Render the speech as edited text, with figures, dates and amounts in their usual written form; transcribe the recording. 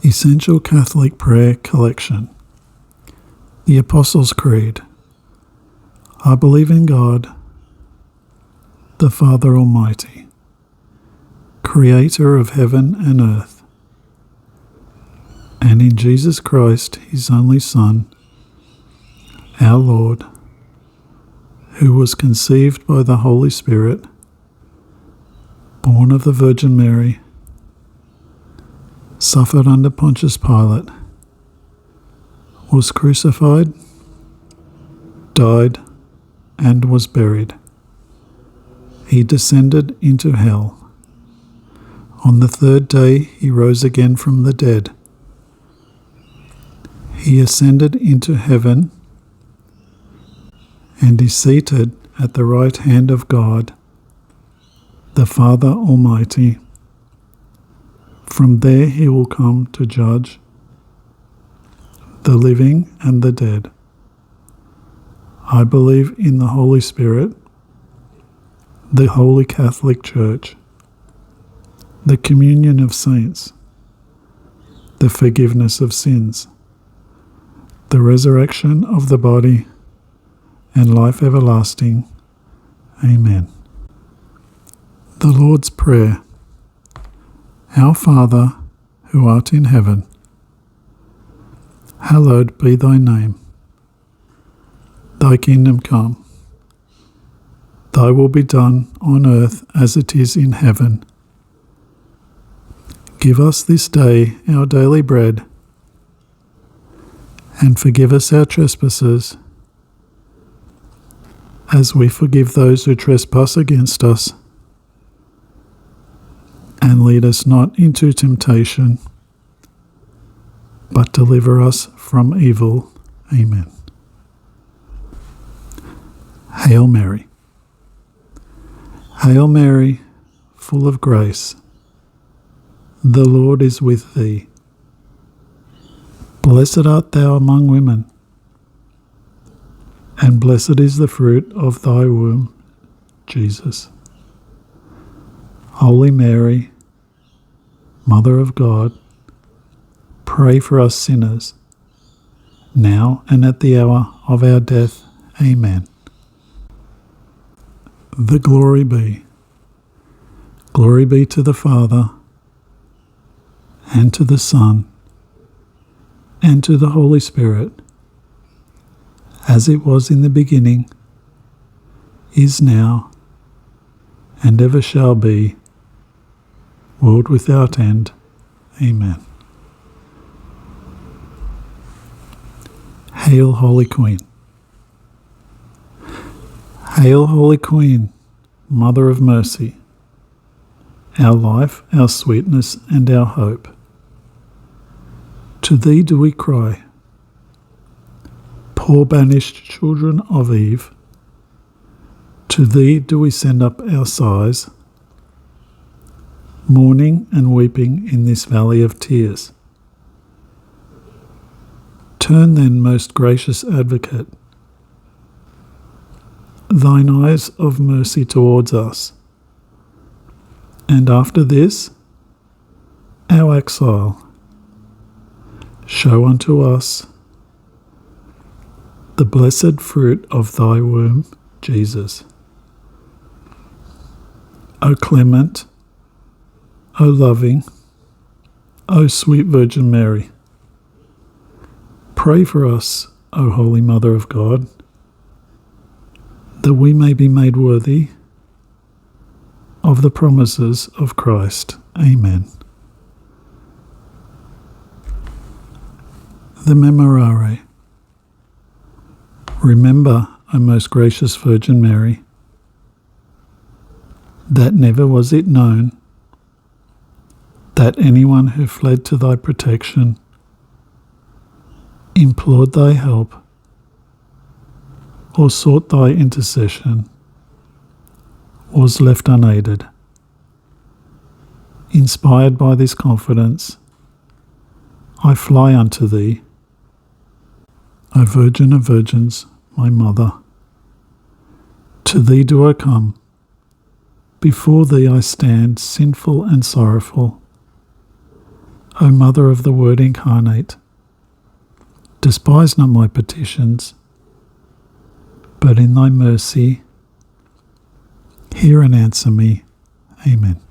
Essential Catholic Prayer Collection. The Apostles' Creed. I believe in God, the Father Almighty, Creator of heaven and earth, and in Jesus Christ, His only Son, our Lord, who was conceived by the Holy Spirit, born of the Virgin Mary, suffered under Pontius Pilate, was crucified, died, and was buried. He descended into hell. On the third day he rose again from the dead. He ascended into heaven and is seated at the right hand of God, the Father Almighty. From there he will come to judge the living and the dead. I believe in the Holy Spirit, the Holy Catholic Church, the communion of saints, the forgiveness of sins, the resurrection of the body, and life everlasting. Amen. The Lord's Prayer. Our Father, who art in heaven, hallowed be thy name. Thy kingdom come. Thy will be done on earth as it is in heaven. Give us this day our daily bread, and forgive us our trespasses, as we forgive those who trespass against us. And lead us not into temptation, but deliver us from evil. Amen. Hail Mary. Hail Mary, full of grace, the Lord is with thee. Blessed art thou among women, and blessed is the fruit of thy womb, Jesus. Holy Mary, Mother of God, pray for us sinners, now and at the hour of our death. Amen. The glory be. Glory be to the Father, and to the Son, and to the Holy Spirit, as it was in the beginning, is now, and ever shall be, world without end. Amen. Hail, Holy Queen. Hail, Holy Queen, Mother of Mercy, our life, our sweetness, and our hope. To thee do we cry, poor banished children of Eve. To thee do we send up our sighs, mourning and weeping in this valley of tears. Turn then, most gracious Advocate, thine eyes of mercy towards us, and after this, our exile, show unto us the blessed fruit of thy womb, Jesus. O clement, O loving, O sweet Virgin Mary, pray for us, O Holy Mother of God, that we may be made worthy of the promises of Christ. Amen. The Memorare. Remember, O most gracious Virgin Mary, that never was it known that anyone who fled to thy protection, implored thy help, or sought thy intercession, was left unaided. Inspired by this confidence, I fly unto thee, O Virgin of Virgins, my Mother. To thee do I come, before thee I stand sinful and sorrowful. O Mother of the Word incarnate, despise not my petitions, but in thy mercy hear and answer me. Amen.